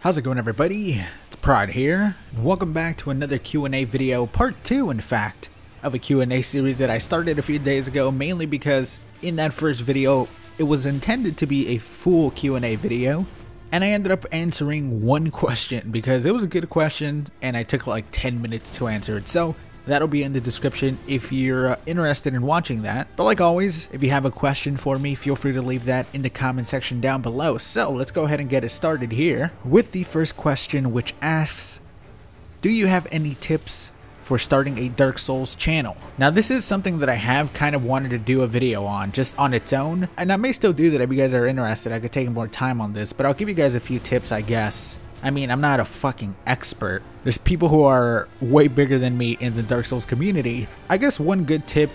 How's it going, everybody? It's Prod here, and welcome back to another Q&A video, part 2 in fact, of a Q&A series that I started a few days ago, mainly because in that first video, it was intended to be a full Q&A video, and I ended up answering one question because it was a good question, and I took like 10 minutes to answer it, so that'll be in the description if you're interested in watching that. But like always, if you have a question for me, feel free to leave that in the comment section down below. So let's go ahead and get it started here with the first question, which asks, do you have any tips for starting a Dark Souls channel? Now this is something that I have kind of wanted to do a video on just on its own, and I may still do that if you guys are interested. I could take more time on this, but I'll give you guys a few tips, I guess. I mean, I'm not a fucking expert. There's people who are way bigger than me in the Dark Souls community. I guess one good tip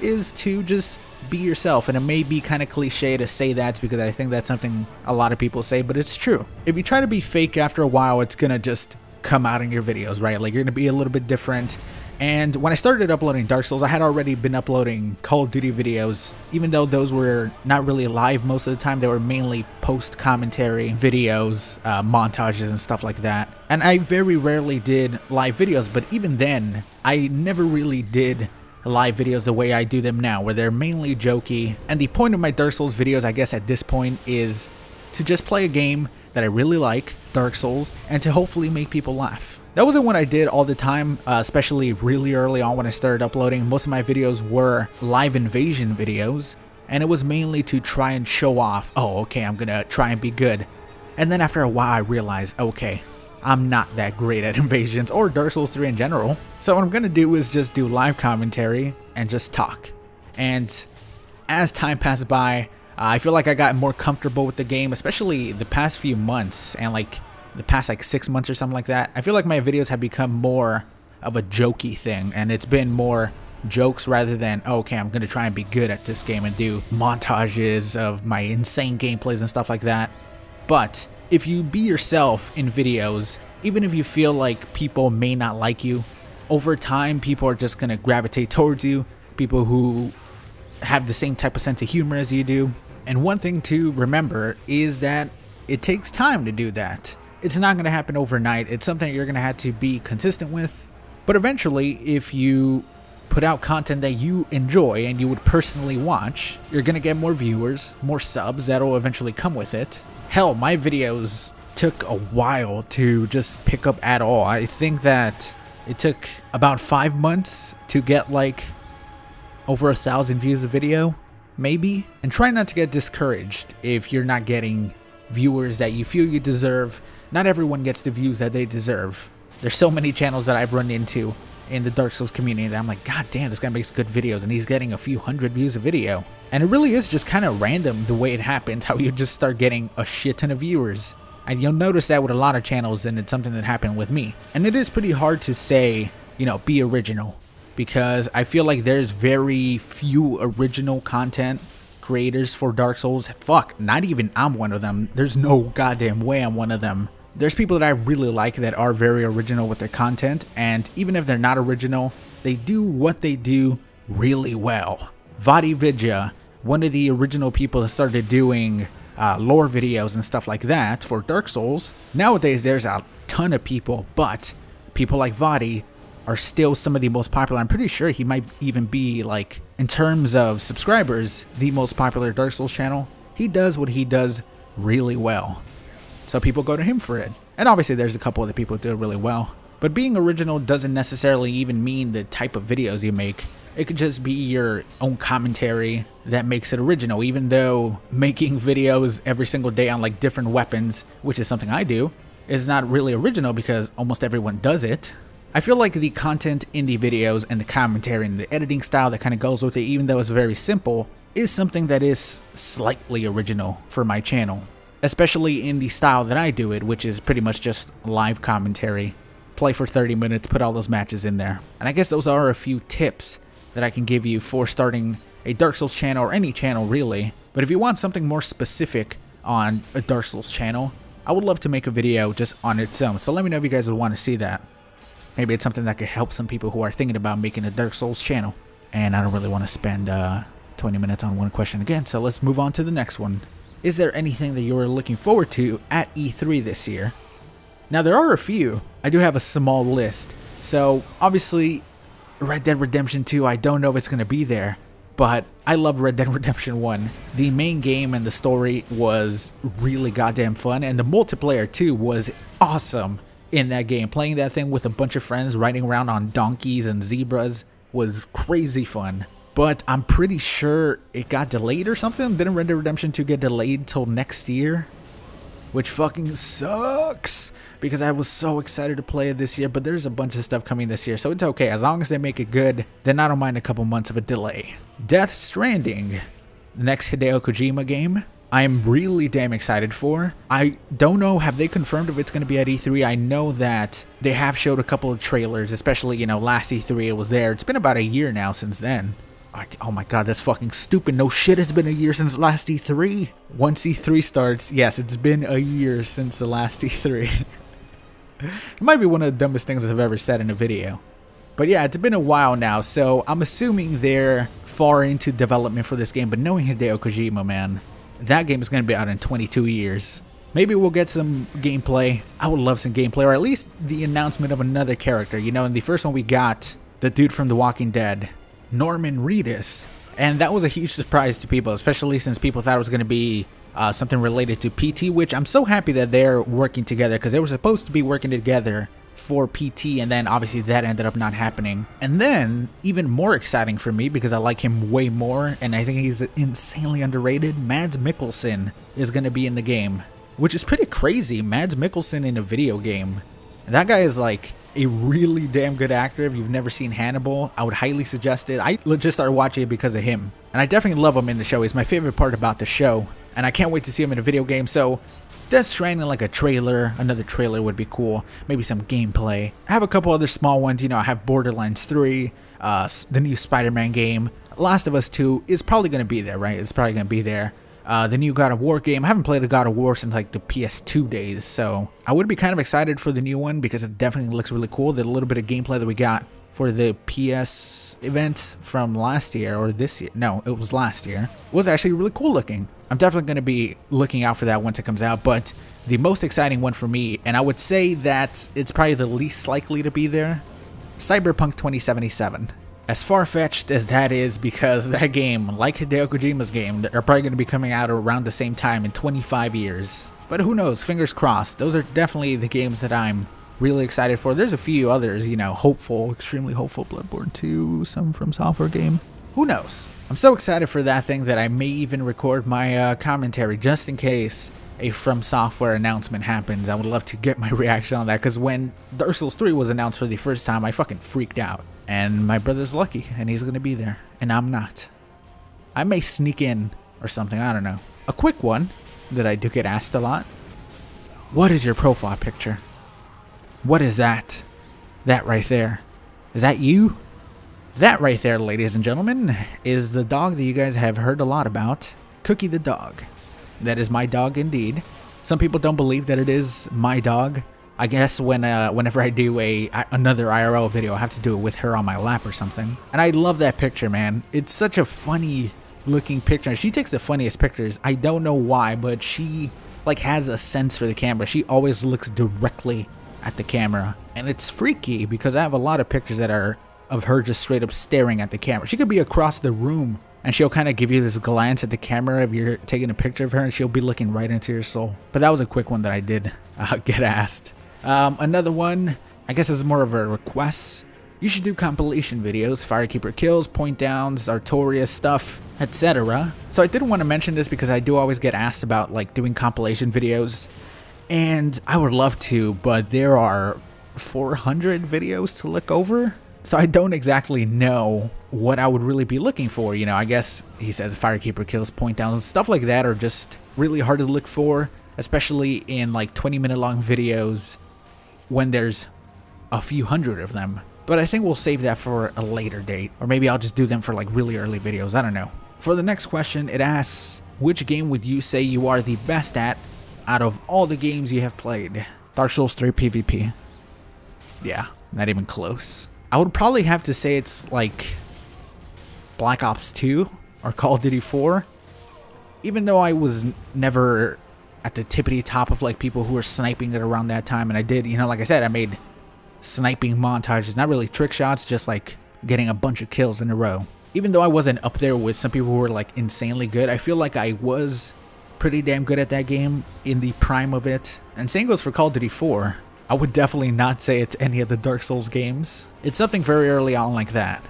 is to just be yourself, and it may be kind of cliche to say that because I think that's something a lot of people say, but it's true. If you try to be fake after a while, it's gonna just come out in your videos, right? Like, you're gonna be a little bit different. And when I started uploading Dark Souls, I had already been uploading Call of Duty videos, even though those were not really live most of the time. They were mainly post-commentary videos, montages and stuff like that. And I very rarely did live videos, but even then, I never really did live videos the way I do them now, where they're mainly jokey. And the point of my Dark Souls videos, I guess at this point, is to just play a game that I really like, Dark Souls, and to hopefully make people laugh. That wasn't what I did all the time, especially really early on when I started uploading. Most of my videos were live invasion videos, and it was mainly to try and show off, oh, okay, I'm gonna try and be good. And then after a while, I realized, okay, I'm not that great at invasions or Dark Souls 3 in general. So what I'm gonna do is just do live commentary and just talk. And as time passed by, I feel like I got more comfortable with the game, especially the past few months and like the past 6 months or something like that. I feel like my videos have become more of a jokey thing, and it's been more jokes rather than, oh, okay, I'm gonna try and be good at this game and do montages of my insane gameplays and stuff like that. But if you be yourself in videos, even if you feel like people may not like you, over time people are just gonna gravitate towards you, people who have the same type of sense of humor as you do. And one thing to remember is that it takes time to do that. It's not going to happen overnight. It's something you're going to have to be consistent with. But eventually, if you put out content that you enjoy and you would personally watch, you're going to get more viewers, more subs that'll eventually come with it. Hell, my videos took a while to just pick up at all. I think that it took about 5 months to get like over 1,000 views a video, maybe. And try not to get discouraged if you're not getting viewers that you feel you deserve. Not everyone gets the views that they deserve. There's so many channels that I've run into in the Dark Souls community that I'm like, god damn, this guy makes good videos and he's getting a few hundred views a video. And it really is just kind of random the way it happens, how you just start getting a shit ton of viewers. And you'll notice that with a lot of channels, and it's something that happened with me. And it is pretty hard to say, you know, be original, because I feel like there's very few original content creators for Dark Souls. Fuck, not even I'm one of them. There's no goddamn way I'm one of them. There's people that I really like that are very original with their content, and even if they're not original, they do what they do really well. Vadi Vidya, one of the original people that started doing lore videos and stuff like that for Dark Souls. Nowadays there's a ton of people, but people like Vadi are still some of the most popular. I'm pretty sure he might even be, like, in terms of subscribers, the most popular Dark Souls channel. He does what he does really well, so people go to him for it. And obviously there's a couple other people who do it really well. But being original doesn't necessarily even mean the type of videos you make. It could just be your own commentary that makes it original, even though making videos every single day on like different weapons, which is something I do, is not really original because almost everyone does it. I feel like the content in the videos and the commentary and the editing style that kind of goes with it, even though it's very simple, is something that is slightly original for my channel. Especially in the style that I do it, which is pretty much just live commentary. Play for 30 minutes, put all those matches in there. And I guess those are a few tips that I can give you for starting a Dark Souls channel, or any channel really. But if you want something more specific on a Dark Souls channel, I would love to make a video just on its own. So let me know if you guys would want to see that. Maybe it's something that could help some people who are thinking about making a Dark Souls channel. And I don't really want to spend 20 minutes on one question again, so let's move on to the next one. Is there anything that you are looking forward to at E3 this year? Now there are a few. I do have a small list. So obviously Red Dead Redemption 2, I don't know if it's going to be there, but I love Red Dead Redemption 1. The main game and the story was really goddamn fun, and the multiplayer too was awesome in that game. Playing that thing with a bunch of friends, riding around on donkeys and zebras was crazy fun. But I'm pretty sure it got delayed or something. Didn't Red Dead Redemption 2 get delayed till next year? Which fucking sucks, because I was so excited to play it this year, but there's a bunch of stuff coming this year, so it's okay. As long as they make it good, then I don't mind a couple months of a delay. Death Stranding, the next Hideo Kojima game, I am really damn excited for. I don't know, have they confirmed if it's going to be at E3? I know that they have showed a couple of trailers, especially, you know, last E3 it was there. It's been about a year now since then. Oh my god, that's fucking stupid. No shit, it's been a year since last E3. Once E3 starts, yes, it's been a year since the last E3. It might be one of the dumbest things I've ever said in a video. But yeah, it's been a while now, so I'm assuming they're far into development for this game. But knowing Hideo Kojima, man, that game is going to be out in 22 years. Maybe we'll get some gameplay. I would love some gameplay, or at least the announcement of another character. You know, in the first one we got the dude from The Walking Dead, Norman Reedus, and that was a huge surprise to people, especially since people thought it was going to be something related to PT, which I'm so happy that they're working together, because they were supposed to be working together for PT, and then obviously that ended up not happening. And then even more exciting for me, because I like him way more and I think he's insanely underrated, Mads Mikkelsen is going to be in the game, which is pretty crazy. Mads Mikkelsen in a video game. That guy is like a really damn good actor. If you've never seen Hannibal, I would highly suggest it. I just started watching it because of him, and I definitely love him in the show. He's my favorite part about the show, and I can't wait to see him in a video game. So Death Stranding, like a trailer, another trailer would be cool. Maybe some gameplay. I have a couple other small ones. You know, I have Borderlands 3, the new Spider-Man game. Last of Us 2 is probably going to be there, right? It's probably going to be there. The new God of War game. I haven't played a God of War since like the PS2 days, so I would be kind of excited for the new one because it definitely looks really cool. The little bit of gameplay that we got for the PS event from last year, or this year, no, it was last year, was actually really cool looking. I'm definitely going to be looking out for that once it comes out, but the most exciting one for me, and I would say that it's probably the least likely to be there, Cyberpunk 2077. As far-fetched as that is, because that game, like Hideo Kojima's game, they're probably going to be coming out around the same time in 25 years. But who knows, fingers crossed. Those are definitely the games that I'm really excited for. There's a few others, you know, hopeful, extremely hopeful, Bloodborne 2, some From Software game. Who knows? I'm so excited for that thing that I may even record my commentary just in case a From Software announcement happens. I would love to get my reaction on that, because when Dark Souls 3 was announced for the first time, I fucking freaked out. And my brother's lucky, and he's gonna be there, and I'm not. I may sneak in or something, I don't know. A quick one that I do get asked a lot. What is your profile picture? What is that? That right there. Is that you? That right there, ladies and gentlemen, is the dog that you guys have heard a lot about. Cookie the dog. That is my dog indeed. Some people don't believe that it is my dog. I guess whenever I do another IRL video, I have to do it with her on my lap or something. And I love that picture, man. It's such a funny looking picture. She takes the funniest pictures. I don't know why, but she like has a sense for the camera. She always looks directly at the camera. And it's freaky because I have a lot of pictures that are of her just straight up staring at the camera. She could be across the room and she'll kind of give you this glance at the camera if you're taking a picture of her, and she'll be looking right into your soul. But that was a quick one that I did get asked. Another one, I guess is more of a request. You should do compilation videos, Firekeeper kills, point downs, Artorias stuff, etc. So I did want to mention this because I do always get asked about like doing compilation videos, and I would love to, but there are 400 videos to look over. So I don't exactly know what I would really be looking for. You know, I guess he says Firekeeper kills, point downs, stuff like that are just really hard to look for, especially in like 20-minute long videos when there's a few hundred of them. But I think we'll save that for a later date, or maybe I'll just do them for like really early videos. I don't know. For the next question, it asks, which game would you say you are the best at out of all the games you have played? Dark Souls 3 PvP. Yeah, not even close. I would probably have to say it's like Black Ops 2 or Call of Duty 4. Even though I was never at the tippity top of like people who were sniping it around that time. And I did, you know, like I said, I made sniping montages, not really trick shots, just like getting a bunch of kills in a row. Even though I wasn't up there with some people who were like insanely good, I feel like I was pretty damn good at that game in the prime of it. And same goes for Call of Duty 4. I would definitely not say it's any of the Dark Souls games. It's something very early on like that.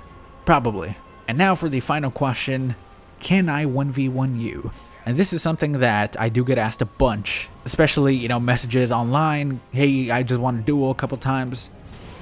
Probably. And now for the final question, can I 1v1 you? And this is something that I do get asked a bunch, especially, you know, messages online. Hey, I just want to duel a couple times.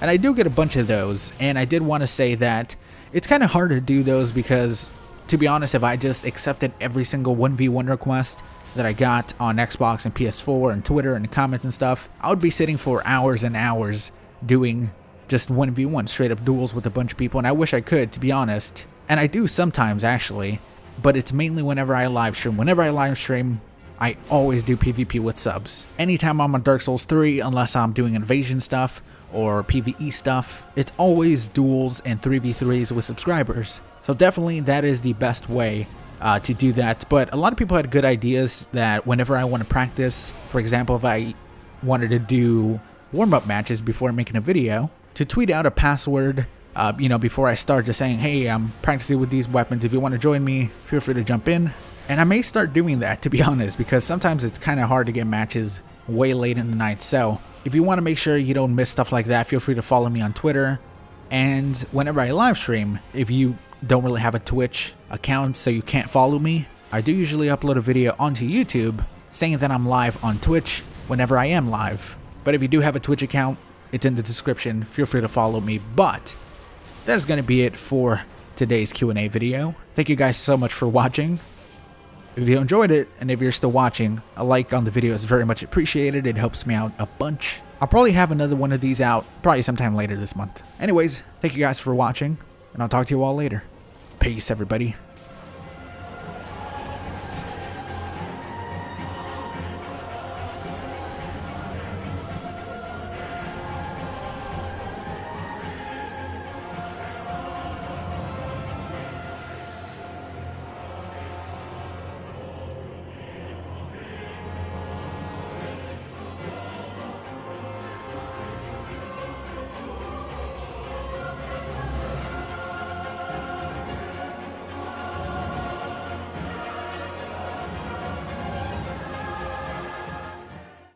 And I do get a bunch of those, and I did want to say that it's kind of hard to do those because, to be honest, if I just accepted every single 1v1 request that I got on Xbox and PS4 and Twitter and the comments and stuff, I would be sitting for hours and hours doing just 1v1 straight up duels with a bunch of people, and I wish I could, to be honest. And I do sometimes, actually, but it's mainly whenever I live stream. Whenever I live stream, I always do PvP with subs. Anytime I'm on Dark Souls 3, unless I'm doing invasion stuff or PvE stuff, it's always duels and 3v3s with subscribers. So definitely that is the best way to do that. But a lot of people had good ideas that whenever I want to practice, for example, if I wanted to do warm-up matches before making a video, to tweet out a password, you know, before I start, just saying, hey, I'm practicing with these weapons. If you want to join me, feel free to jump in. And I may start doing that, to be honest, because sometimes it's kind of hard to get matches way late in the night. So if you want to make sure you don't miss stuff like that, feel free to follow me on Twitter. And whenever I live stream, if you don't really have a Twitch account so you can't follow me, I do usually upload a video onto YouTube saying that I'm live on Twitch whenever I am live. But if you do have a Twitch account, it's in the description. Feel free to follow me. But that is going to be it for today's Q&A video. Thank you guys so much for watching. If you enjoyed it, and if you're still watching, a like on the video is very much appreciated. It helps me out a bunch. I'll probably have another one of these out probably sometime later this month. Anyways, thank you guys for watching, and I'll talk to you all later. Peace, everybody.